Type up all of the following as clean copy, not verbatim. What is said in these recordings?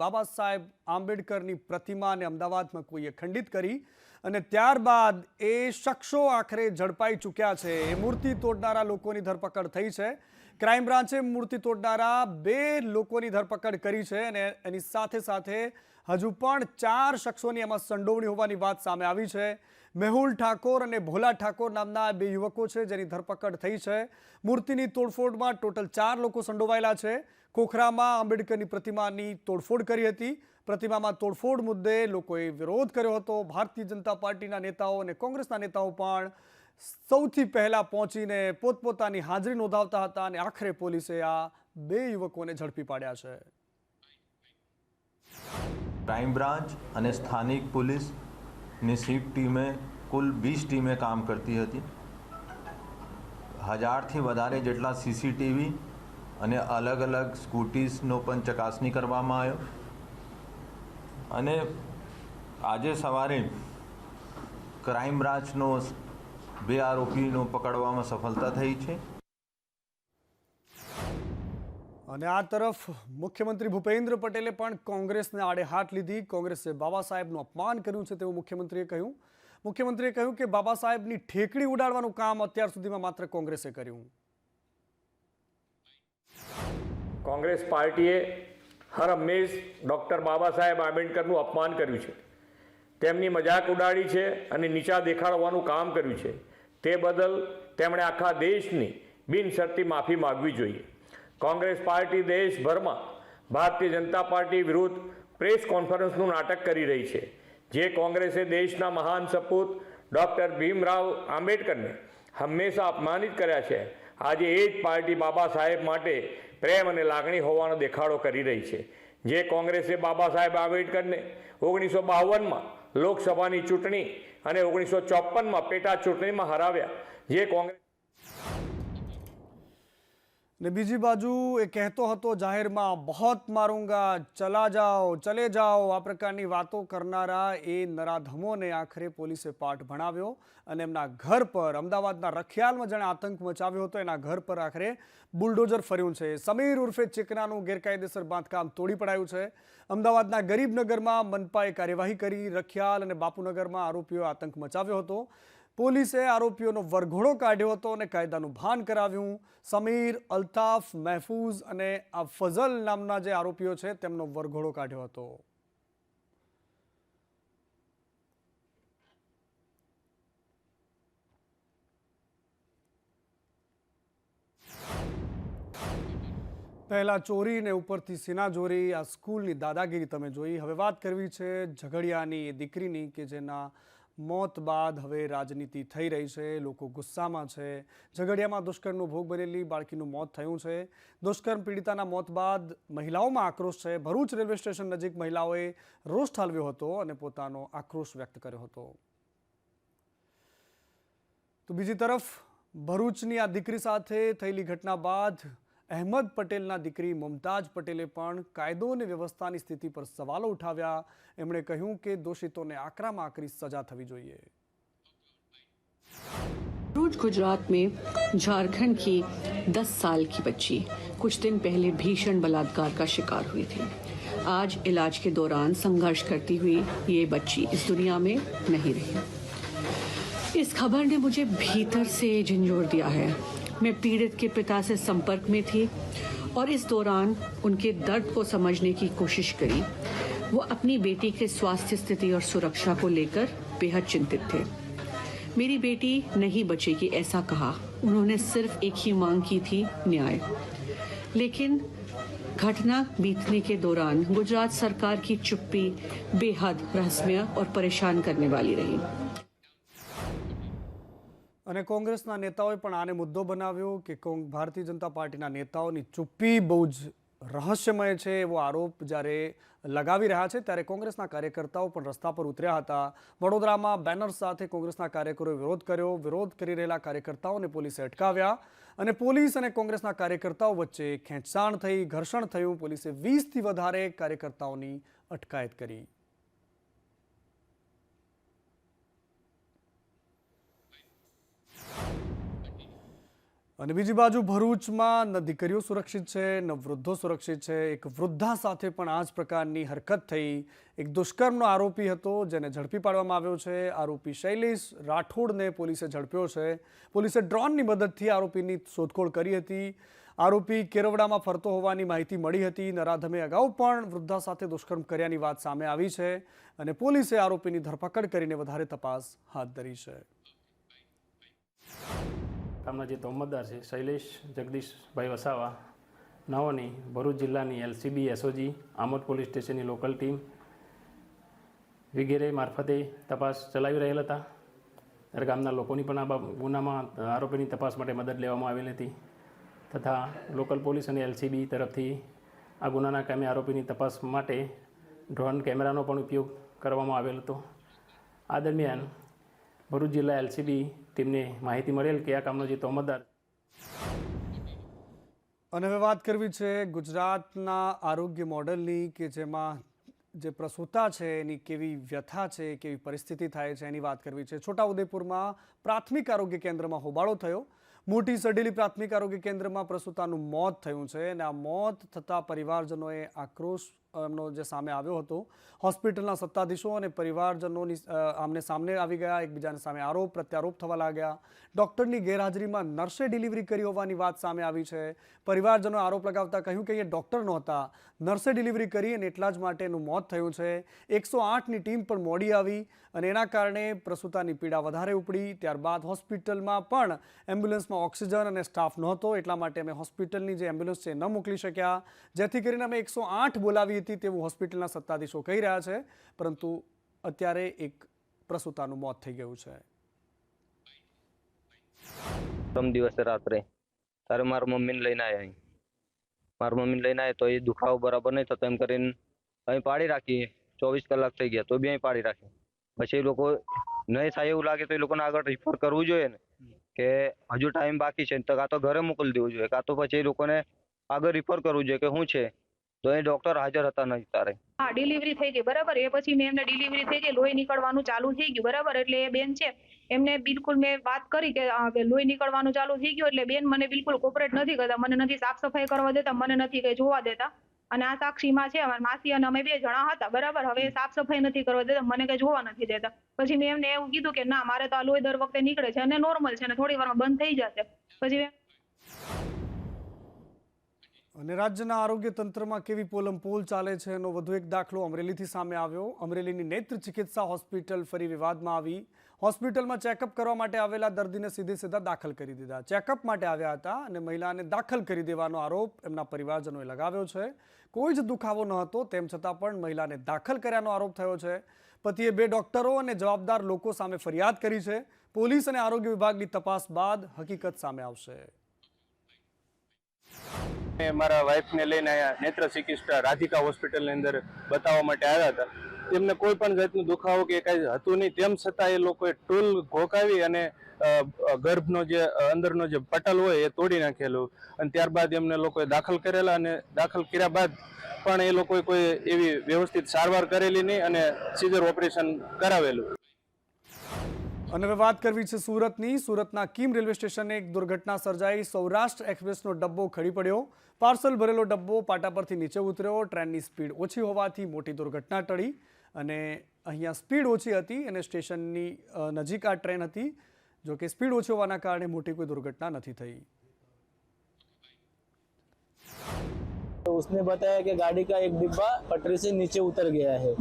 બાબા સાહેબ આંબેડકરની પ્રતિમાને અમદાવાદમાં કોઈએ ખંડિત કરી અને ત્યારબાદ એ શખ્સો આખરે ઝડપાઈ ચૂક્યા છે। એ મૂર્તિ તોડનારા લોકોની ધરપકડ થઈ છે। ક્રાઇમ બ્રાન્ચે મૂર્તિ તોડનારા 2 લોકોની ધરપકડ કરી છે અને એની સાથે સાથે હજુ પણ 4 શખ્સોની એમાં સંડોવણી હોવાની વાત સામે આવી છે। મેહુલ ઠાકોર અને ભોલા ઠાકોર નામના 2 યુવકો છે જેની ધરપકડ થઈ છે। મૂર્તિની તોડફોડમાં ટોટલ 4 લોકો સંડોવાયેલા છે। ખોખરામાં આંબેડકરની પ્રતિમાની તોડફોડ કરી હતી। પ્રતિમામાં તોડફોડ મુદ્દે લોકોએ વિરોધ કર્યો હતો। ભારતીય જનતા પાર્ટીના નેતાઓ અને કોંગ્રેસના નેતાઓ પણ સૌથી પહેલા પહોંચીને પોતપોતાની હાજરી નોંધાવતા હતા અને આખરે પોલીસે આ 2 યુવકોને ઝડપી પાડ્યા છે। क्राइम ब्रांच અને સ્થાનિક પોલીસની શિફ્ટ ટીમે કુલ 20 ટીમે કામ કરતી હતી। 1000થી વધારે જેટલા સીસીટીવી અને અલગ અલગ સ્કૂટીઝનો પણ ચકાસણી કરવામાં આવ્યો અને આજે સવારે ક્રાઇમ બ્રાન્ચનો 2 આરોપીનો પકડવામાં સફળતા થઈ છે। અને આ તરફ મુખ્યમંત્રી ભૂપેન્દ્ર પટેલે પણ કોંગ્રેસને આડે હાથ લીધી। કોંગ્રેસે બાબા સાહેબનું અપમાન કર્યું છે તેવું મુખ્યમંત્રીએ કહ્યું। મુખ્યમંત્રીએ કહ્યું કે બાબા સાહેબની ઠેકડી ઉડાડવાનું કામ અત્યાર સુધીમાં માત્ર કોંગ્રેસે કર્યું। કોંગ્રેસ પાર્ટીએ હર હંમેશ ડૉક્ટર બાબા સાહેબ આંબેડકરનું અપમાન કર્યું છે, તેમની મજાક ઉડાડી છે અને નીચા દેખાડવાનું કામ કર્યું છે। તે બદલ તેમણે આખા દેશની બિનશરતી માફી માગવી જોઈએ। કોંગ્રેસ પાર્ટી દેશભરમાં ભારતીય જનતા પાર્ટી વિરુદ્ધ પ્રેસ કોન્ફરન્સનું નાટક કરી રહી છે। જે કોંગ્રેસે દેશના મહાન સપૂત ડૉક્ટર ભીમરાવ આંબેડકરને હંમેશા અપમાનિત કર્યા છે, આજે એ જ પાર્ટી બાબા સાહેબ માટે પ્રેમ અને લાગણી હોવાનો દેખાડો કરી રહી છે। જે કોંગ્રેસે બાબા સાહેબ આંબેડકરને 1952માં લોકસભાની ચૂંટણી અને 1954માં પેટા ચૂંટણીમાં હરાવ્યા, જે કોંગ્રેસ ને બીજી બાજુ એ કહેતો હતો જાહેરમાં બહોત માरूंगा, ચલા જાઓ, ચલે જાઓ, આ પ્રકારની વાતો કરનારા એ નરાધમોને આખરે પોલીસે પાઠ ભણાવ્યો અને એમના ઘર પર અમદાવાદના રખિયાલમાં જેણે આતંક મચાવ્યો હતો એના ઘર પર આખરે બુલડોઝર ફર્યું છે। સમીર ઉર્ફે ચીકનાનું ગેરકાયદેસર બાંધકામ તોડી પડાયું છે। અમદાવાદના ગરીબનગરમાં મનપાએ કાર્યવાહી કરી। રખિયાલ અને બાપુનગરમાં આરોપીઓએ આતંક મચાવ્યો હતો। પોલીસે આરોપીઓનો વરઘોડો કાઢ્યો હતો અને કાયદાનું ભાન કરાવ્યું। સમીર, અલ્તાફ, મહેફૂઝ અને આ ફઝલ નામના જે આરોપીઓ છે તેમનો વરઘોડો કાઢ્યો હતો। પહેલા ચોરી ને ઉપરથી સીનાજોરી, આ સ્કૂલની દાદાગીરી તમે જોઈ। હવે વાત કરવી છે ઝઘડિયાની દીકરીની કે જેના મોત બાદ હવે રાજનીતિ થઈ રહી છે। લોકો ગુસ્સામાં છે। ઝઘડિયામાં દુષ્કર્મનો ભોગ બનેલી બાળકીનું મોત થયું છે। દુષ્કર્મ પીડિતાના મોત બાદ મહિલાઓમાં આક્રોશ છે। ભરૂચ રેલવે સ્ટેશન નજીક મહિલાઓએ રોષ ઠાલવ્યો હતો અને પોતાનો આક્રોશ વ્યક્ત કર્યો હતો। તો બીજી તરફ ભરૂચની આ દીકરી સાથે થયેલી ઘટના બાદ અહેમદ પટેલના દીકરી મુમતાજ પટેલે પણ કાયદો અને વ્યવસ્થાની સ્થિતિ પર સવાલો ઉઠાવ્યા। એમણે કહ્યું કે દોષિતોને આકરામાં આકરી સજા થવી જોઈએ। भरूच गुजरात में झारखंड की 10 साल की बच्ची कुछ दिन पहले भीषण बलात्कार का शिकार हुई थी। आज इलाज के दौरान संघर्ष करती हुई ये बच्ची इस दुनिया में नहीं रही। इस खबर ने मुझे भीतर से झंझोर दिया है। मैं पीड़ित के पिता से संपर्क में थी और इस दौरान उनके दर्द को समझने की कोशिश करी। वो अपनी बेटी के स्वास्थ्य स्थिति और सुरक्षा को लेकर बेहद चिंतित थे। मेरी बेटी नहीं बचेगी ऐसा कहा। उन्होंने सिर्फ एक ही मांग की थी, न्याय। लेकिन घटना बीतने के दौरान गुजरात सरकार की चुप्पी बेहद रहस्यमय और परेशान करने वाली रही। અને કોંગ્રેસના નેતાઓએ પણ આને મુદ્દો બનાવ્યો કે ભારતીય જનતા પાર્ટીના નેતાઓની ચુપ્પી બહુ જ રહસ્યમય છે એવો આરોપ જ્યારે લગાવી રહ્યા છે ત્યારે કોંગ્રેસના કાર્યકર્તાઓ પણ રસ્તા પર ઉતર્યા હતા। વડોદરામાં બેનર સાથે કોંગ્રેસના કાર્યકરોએ વિરોધ કર્યો। વિરોધ કરી રહેલા કાર્યકર્તાઓને પોલીસે અટકાવ્યા અને પોલીસ અને કોંગ્રેસના કાર્યકર્તાઓ વચ્ચે ખેંચતાણ થઈ, ઘર્ષણ થયું। પોલીસે 20થી વધારે કાર્યકર્તાઓની અટકાયત કરી। અને બીજી બાજુ ભરૂચમાં ન દીકરીઓ સુરક્ષિત છે ન વૃદ્ધો સુરક્ષિત છે. એક વૃદ્ધા સાથે પણ આ જ પ્રકારની હરકત થઈ. એક દુષ્કર્મનો આરોપી હતો જેને ઝડપી પાડવામાં આવ્યો છે. આરોપી શૈલેષ રાઠોડને પોલીસે ઝડપ્યો છે. પોલીસે ડ્રોનની મદદથી આરોપીની શોધખોળ કરી હતી. આરોપી કેરવડામાં ફરતો હોવાની માહિતી મળી હતી. નરાધમે અગાઉ પણ વૃદ્ધા સાથે દુષ્કર્મ કર્યાની વાત સામે આવી છે અને પોલીસે આરોપીની ધરપકડ કરીને વધારે તપાસ હાથ ધરી છે. ગામના જે તોમતદાર છે શૈલેષ જગદીશભાઈ વસાવા નાઓની ભરૂચ જિલ્લાની LCB SOG આમોદ પોલીસ સ્ટેશનની લોકલ ટીમ વગેરે મારફતે તપાસ ચલાવી રહેલ હતા. ત્યારે ગામના લોકોની પણ આ ગુનામાં આરોપીની તપાસ માટે મદદ લેવામાં આવેલી હતી તથા લોકલ પોલીસ અને LCB તરફથી આ ગુનાના કામે આરોપીની તપાસ માટે ડ્રોન કેમેરાનો પણ ઉપયોગ કરવામાં આવેલ હતો. આ દરમિયાન ભરૂચ જિલ્લા LCB ટીમને માહિતી મળેલ કે આ કામનો જે તોમતદાર. અને હવે વાત કરવી છે ગુજરાતના આરોગ્ય મોડલની કે જેમાં જે પ્રસૂતા છે એની કેવી વ્યથા છે, કેવી પરિસ્થિતિ થાય છે એની વાત કરવી છે. છોટાઉદેપુરમાં પ્રાથમિક આરોગ્ય કેન્દ્રમાં હોબાળો થયો. મોટી સડેલી પ્રાથમિક આરોગ્ય કેન્દ્રમાં પ્રસૂતાનું મોત થયું છે અને આ મોત થતાં પરિવારજનોએ આક્રોશ એમનો જે સામે આવ્યો હતો. હોસ્પિટલના સત્તાધીશો અને પરિવારજનોની આમને સામને આવી ગયા. એકબીજાને સામે આરોપ પ્રત્યારોપ થવા લાગ્યા. ડૉક્ટરની ગેરહાજરીમાં નર્સે ડિલિવરી કરી હોવાની વાત સામે આવી છે. પરિવારજનોએ આરોપ લગાવતા કહ્યું કે એ ડૉક્ટર નહોતા, નર્સે ડિલિવરી કરી અને એટલા જ માટે એનું મોત થયું છે. 108ની ટીમ પણ મોડી આવી અને એના કારણે પ્રસૂતાની પીડા વધારે ઉપડી. ત્યારબાદ હોસ્પિટલમાં પણ એમ્બ્યુલન્સમાં ઓક્સિજન અને સ્ટાફ નહોતો, એટલા માટે અમે હોસ્પિટલની જે એમ્બ્યુલન્સ છે ન મોકલી શક્યા, જેથી કરીને અમે 108 બોલાવી હતી તેવું હોસ્પિટલના સત્તાધીશો કહી રહ્યા છે. પરંતુ અત્યારે એક પ્રસૂતાનું મોત થઈ ગયું છે. પ્રથમ દિવસે રાત્રે તારે મારા મમ્મીને લઈને આવ્યા. મારા મમ્મીને લઈને આવ્યા તો એ દુખાવો બરાબર નહીં થતો એમ કરીને અહીં પાડી રાખી. 24 કલાક થઈ ગયા તો બી અહીં પાડી રાખી. પછી એ લોકો નહીં થાય એવું લાગે તો એ લોકોને આગળ રિફર કરવું જોઈએ ને, કે હજુ ટાઈમ બાકી છે તો કાં તો ઘરે મોકલી દેવું જોઈએ, કાં તો પછી એ લોકોને આગળ રિફર કરવું જોઈએ કે શું છે. તો એ ડોક્ટર હાજર હતા નહીં તારે. હા, ડિલિવરી થઈ ગઈ બરાબર. એ પછી મેં એમને ડિલિવરી થઈ ગઈ, લોહી નીકળવાનું ચાલુ થઈ ગયું બરાબર. એટલે એ બેન છે એમને બિલકુલ મેં વાત કરી કે લોહી નીકળવાનું ચાલુ થઈ ગયું એટલે બેન મને બિલકુલ કોપરેટ નથી કરતા, મને નથી સાફ સફાઈ કરવા દેતા, મને નથી કઈ જોવા દેતા. અને આ સાક્ષીમાં છે અમારી માસી અને અમે 2 જણા હતા બરાબર. હવે સાફ સફાઈ નથી કરવા દેતા, મને કઈ જોવા નથી દેતા. પછી મેં એમને એવું કીધું કે ના, મારે તો આ લોહી દર વખતે નીકળે છે અને નોર્મલ છે અને થોડી વારમાં બંધ થઈ જશે. પછી અને રાજ્યના આરોગ્ય તંત્રમાં કેવી પોલમપોલ ચાલે છે એનો વધુ એક દાખલો અમરેલીથી સામે આવ્યો. અમરેલીની નેત્ર ચિકિત્સા હોસ્પિટલ ફરી વિવાદમાં આવી. હોસ્પિટલમાં ચેકઅપ કરવા માટે આવેલા દર્દીને સીધા દાખલ કરી દીધા. ચેકઅપ માટે આવ્યા હતા અને મહિલાને દાખલ કરી દેવાનો આરોપ એમના પરિવારજનોએ લગાવ્યો છે. કોઈ જ દુખાવો ન હતો તેમ છતાં પણ મહિલાને દાખલ કર્યાનો આરોપ થયો છે. પતિએ 2 ડોક્ટરો અને જવાબદાર લોકો સામે ફરિયાદ કરી છે. પોલીસ અને આરોગ્ય વિભાગની તપાસ બાદ હકીકત સામે આવશે. મારા વાઇફને લઈને અહીંયા નેત્ર ચિકિત્સા રાધિકા હોસ્પિટલની અંદર બતાવવા માટે આવ્યા હતા. તેમને કોઈ પણ જાતનો દુખાવો કે કાંઈ હતું નહીં, તેમ છતાં એ લોકોએ ટૂલ ઘોકાવી અને ગર્ભનો જે અંદરનો જે પટલ હોય એ તોડી નાખેલું અને ત્યારબાદ એમને લોકોએ દાખલ કરેલા અને દાખલ કર્યા બાદ પણ એ લોકોએ કોઈ એવી વ્યવસ્થિત સારવાર કરેલી નહીં અને સીઝર ઓપરેશન કરાવેલું. અને હવે વાત કરવી છે સુરતની. સુરતના કીમ રેલવે સ્ટેશને એક દુર્ઘટના સર્જાઈ. સૌરાષ્ટ્ર એક્સપ્રેસનો ડબ્બો ખડી પડ્યો. પાર્સલ ભરેલો ડબ્બો પાટા પરથી નીચે ઉતર્યો. ટ્રેનની સ્પીડ ઓછી હોવાથી મોટી દુર્ઘટના ટળી અને અહીંયા સ્પીડ ઓછી હતી અને સ્ટેશનની નજીક આ ટ્રેન હતી. જો કે સ્પીડ ઓછી હોવાના કારણે મોટી કોઈ દુર્ઘટના નથી થઈ. तो उसने बताया कि गाड़ी का एक डिब्बा पटरी से नीचे उतर गया है.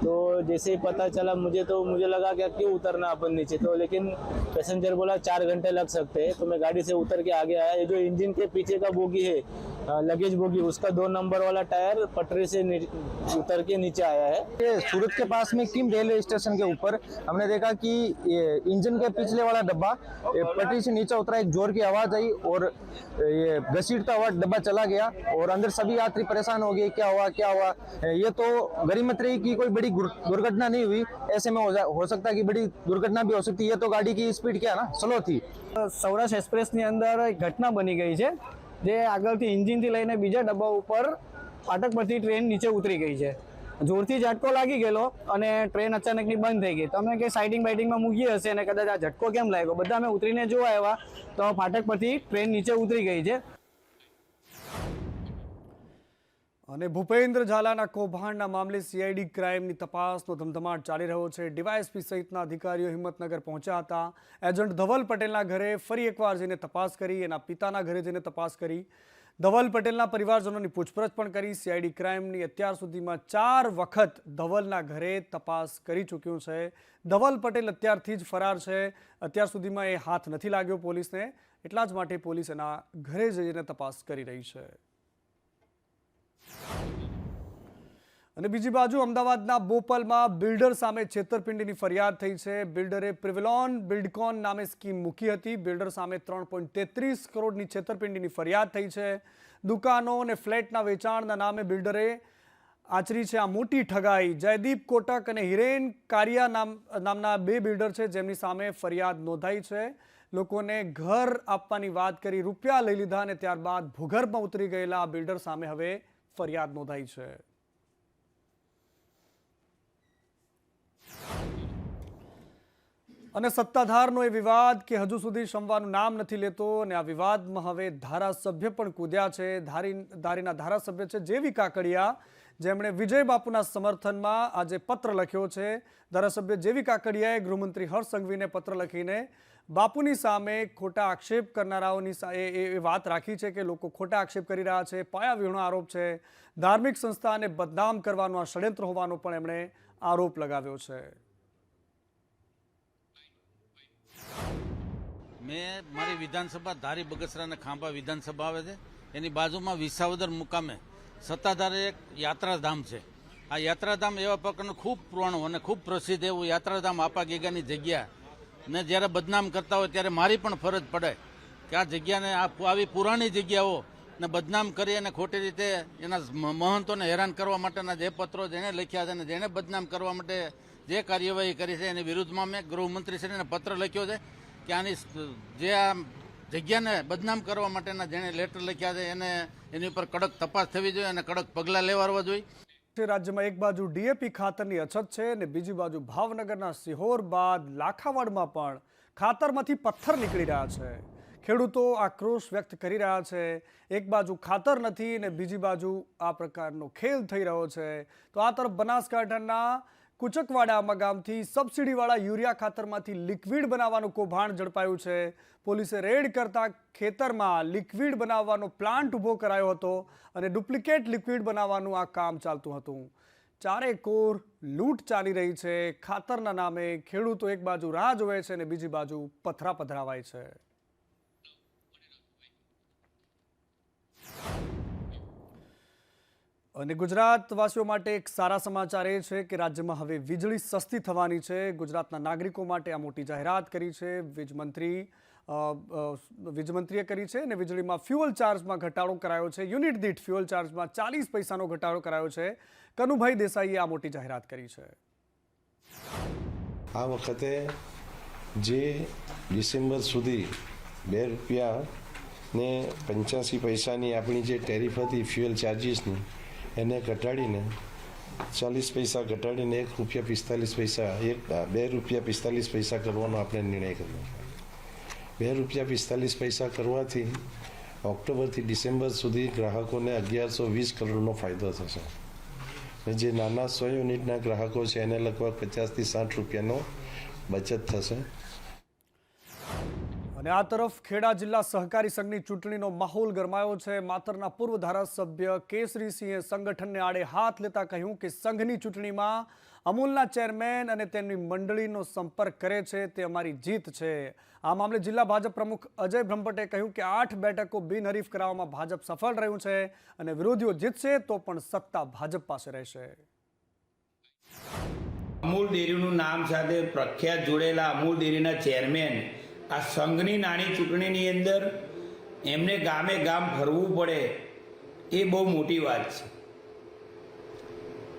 तो जैसे ही पता चला मुझे लगा कि क्यों उतरना अपन नीचे, तो लेकिन पैसेंजर बोला 4 घंटे लग सकते हैं. तो मैं गाड़ी से उतर के आगे आया. ये जो इंजन के पीछे का बोगी है, लगेज बोगी, उसका 2 नंबर वाला टायर पटरी से उतर के नीचे आया है. ये सूरत के पास में किम रेलवे स्टेशन के ऊपर हमने देखा कि ये इंजन के पिछले वाला डब्बा पटरी से नीचे उतरा. एक जोर की आवाज आई और ये घसीटता हुआ डब्बा चला गया और अंदर सभी यात्री परेशान हो गए. क्या हुआ. ये तो गनीमत रही कि कोई बड़ी दुर्घटना नहीं हुई. ऐसे में हो सकता है कि बड़ी दुर्घटना भी हो सकती है. ये तो गाड़ी की स्पीड क्या है ना, स्लो थी. સૌરાષ્ટ્ર એક્સપ્રેસની અંદર એક ઘટના બની ગઈ છે, જે આગળથી ઇન્જિનથી લઈને બીજા ડબ્બા ઉપર ફાટક પરથી ટ્રેન નીચે ઉતરી ગઈ છે. જોરથી ઝટકો લાગી ગયેલો અને ટ્રેન અચાનકની બંધ થઈ ગઈ. તો અમે કે સાઇડિંગ બાઇડિંગમાં મૂકી હશે અને કદાચ આ ઝટકો કેમ લાગ્યો. બધા અમે ઉતરીને જોવા આવ્યા તો ફાટક પરથી ટ્રેન નીચે ઉતરી ગઈ છે. અને ભૂપેન્દ્ર ઝાલાના કૌભાંડના મામલે સીઆઈડી ક્રાઇમની તપાસનો ધમધમાટ ચાલી રહ્યો છે. ડીવાયએસપી સહિતના અધિકારીઓ હિંમતનગર પહોંચ્યા હતા. એજન્ટ ધવલ પટેલના ઘરે ફરી એકવાર જઈને તપાસ કરી, એના પિતાના ઘરે જઈને તપાસ કરી, ધવલ પટેલના પરિવારજનોની પૂછપરછ પણ કરી. સીઆઈડી ક્રાઇમની અત્યાર સુધીમાં 4 વખત ધવલના ઘરે તપાસ કરી ચૂક્યું છે. ધવલ પટેલ અત્યારથી જ ફરાર છે. અત્યાર સુધીમાં એ હાથ નથી લાગ્યો પોલીસને, એટલા જ માટે પોલીસ એના ઘરે જઈને તપાસ કરી રહી છે. અને બીજી બાજુ અમદાવાદના બોપલમાં બિલ્ડર સામે છેતરપિંડીની ફરિયાદ થઈ છે. બિલ્ડરે પ્રિવેલોન બિલ્ડકોન નામે સ્કીમ મૂકી હતી. બિલ્ડર સામે 3.33 કરોડની છેતરપિંડીની ફરિયાદ થઈ છે. દુકાનો અને ફ્લેટના વેચાણના નામે બિલ્ડરે આચરી છે આ મોટી ઠગાઈ. જયદીપ કોટક અને હિરેન કારિયા નામના 2 બિલ્ડર છે જેમની સામે ફરિયાદ નોંધાઈ છે. લોકોને ઘર આપવાની વાત કરી રૂપિયા લઈ લીધા અને ત્યારબાદ ભૂગર્ભમાં ઉતરી ગયેલા આ બિલ્ડર સામે હવે ફરિયાદ નોંધાઈ છે. અને સત્તાધારનો એ વિવાદ કે હજુ સુધી શમવાનું નામ નથી લેતો અને આ વિવાદમાં હવે ધારાસભ્ય પણ કૂદ્યા છે. ધારીના ધારાસભ્ય છે જેવી કાકડિયા, જેમણે વિજય બાપુના સમર્થનમાં આજે પત્ર લખ્યો છે. ધારાસભ્ય જેવી કાકડિયાએ ગૃહમંત્રી હર્ષ સંઘવીને પત્ર લખીને બાપુની સામે ખોટા આક્ષેપ કરનારાઓની એ વાત રાખી છે કે લોકો ખોટા આક્ષેપ કરી રહ્યા છે, પાયાવિહોણો આરોપ છે, ધાર્મિક સંસ્થાને બદનામ કરવાનો આ ષડયંત્ર હોવાનો પણ એમણે આરોપ લગાવ્યો છે. મેં મારી વિધાનસભા ધારી બગસરાના ખાંભા વિધાનસભા આવે છે એની બાજુમાં વિસાવદર મુકામે સત્તાધારે એક યાત્રાધામ છે. આ યાત્રાધામ એવા પ્રકારનું ખૂબ પુરાણું અને ખૂબ પ્રસિદ્ધ એવું યાત્રાધામ આપા ગીગાની જગ્યા ને જ્યારે બદનામ કરતા હોય ત્યારે મારી પણ ફરજ પડે કે આ જગ્યાને આવી પુરાણી જગ્યાઓ ને બદનામ કરી અને ખોટી રીતે એના મહંતોને હેરાન કરવા માટેના જે પત્રો જેણે લખ્યા છે અને જેણે બદનામ કરવા માટે જે કાર્યવાહી કરી છે એની વિરુદ્ધમાં મેં ગૃહમંત્રીશ્રીને પત્ર લખ્યો છે કે આની જે આ જગ્યાને બદનામ કરવા માટેના જેણે લેટર લખ્યા છે એને એની ઉપર કડક તપાસ થવી જોઈએ અને કડક પગલાં લેવા જોઈએ. રાજ્યમાં એક બાજુ ડીએપી ખાતરની અછત છે અને બીજી બાજુ ભાવનગરના સિહોર બાદ લાખાવાડમાં પણ ખાતરમાંથી પથ્થર નીકળી રહ્યા છે. ખેડૂતો આક્રોશ વ્યક્ત કરી રહ્યા છે. એક બાજુ ખાતર નથી અને બીજી બાજુ આ પ્રકારનો ખેલ થઈ રહ્યો છે. તો આ તરફ બનાસકાંઠાના કુચકવાડા ગામથી સબસિડીવાળા યુરિયા ખાતરમાંથી લિક્વિડ બનાવવાનું કૌભાંડ ઝડપાયું છે. પોલીસે રેડ કરતા ખેતરમાં લિક્વિડ બનાવવાનો પ્લાન્ટ ઊભો કરાયો હતો અને ડુપ્લિકેટ લિક્વિડ બનાવવાનું આ કામ ચાલતું હતું. ચારેકોર લૂંટ ચાલી રહી છે. ખાતરના નામે ખેડૂતો એક બાજુ રાહ જોવે છે અને બીજી બાજુ પથરા પધરાવાય છે. અને ગુજરાતવાસીઓ માટે એક સારા સમાચાર એ છે કે રાજ્યમાં હવે વીજળી સસ્તી થવાની છે. ગુજરાતના નાગરિકો માટે આ મોટી જાહેરાત કરી છે વીજમંત્રીએ કરી છે અને વીજળીમાં ફ્યુઅલ ચાર્જમાં ઘટાડો કરાયો છે. યુનિટ દીઠ ફ્યુઅલ ચાર્જમાં 40 પૈસાનો ઘટાડો કરાયો છે. કનુભાઈ દેસાઈએ આ મોટી જાહેરાત કરી છે. આ વખતે જે ડિસેમ્બર સુધી 2 રૂપિયા ને 85 પૈસાની આપણી જે ટેરિફ હતી ફ્યુઅલ ચાર્જીસની એને ઘટાડીને 40 પૈસા ઘટાડીને 1 રૂપિયા 45 પૈસા 2 રૂપિયા 45 પૈસા કરવાનો આપણે નિર્ણય કર્યો. 2 રૂપિયા 45 પૈસા કરવાથી ઓક્ટોબરથી ડિસેમ્બર સુધી ગ્રાહકોને 1120 કરોડનો ફાયદો થશે. જે નાના 100 યુનિટના ગ્રાહકો છે એને લગભગ 50 થી 60 રૂપિયાનો બચત થશે. અને આ તરફ ખેડા જિલ્લા સહકારી સંઘની ચૂંટણીનો માહોલ ગરમાયો છે. માતરના પૂર્વ ધારાસભ્ય કેસરીસિંહે સંગઠનને આડે હાથ લેતા કહ્યું કે સંઘની ચૂંટણીમાં અમૂલના ચેરમેન અને તેમની મંડળીનો સંપર્ક કરે છે તે અમારી જીત છે. આ મામલે જિલ્લા ભાજપ પ્રમુખ અજય બ્રહ્મભટ્ટે કહ્યું કે 8 બેઠકો બિનહરીફ કરાવવામાં ભાજપ સફળ રહ્યું છે અને વિરોધીઓ જીતશે તો પણ સત્તા ભાજપ પાસે રહેશે. અમૂલ ડેરીનું નામ સાથે પ્રખ્યાત જોડેલા અમૂલ ડેરીના ચેરમેન આ સંઘની નાની ચૂંટણીની અંદર એમને ગામે ગામ ફરવું પડે એ બહુ મોટી વાત છે.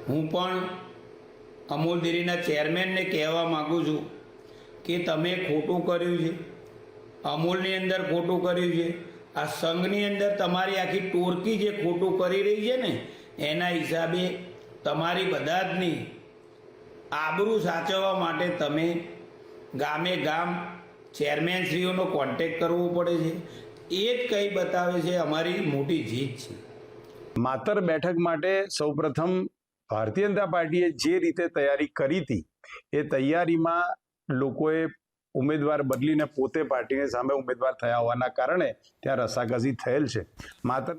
હું પણ અમૂલ ડેરીના ચેરમેનને કહેવા માગું છું કે તમે ખોટું કર્યું છે, અમૂલની અંદર ખોટું કર્યું છે, આ સંઘની અંદર તમારી આખી ટોળકી જે ખોટું કરી રહી છે ને એના હિસાબે તમારી બધા જની આબરૂ સાચવવા માટે તમે ગામે ગામ ચેરમેનશ્રીઓનો કોન્ટેક્ટ કરવો પડે છે. એ જ કંઈ બતાવે છે અમારી મોટી જીત છે. માતર બેઠક માટે સૌપ્રથમ ભારતીય જનતા પાર્ટીએ જે રીતે તૈયારી કરી હતી એ તૈયારીમાં લોકોએ ઉમેદવાર બદલીને પોતે પાર્ટીની સામે ઉમેદવાર થયા હોવાના કારણે ત્યાં રસાકસી થયેલ છે. માતર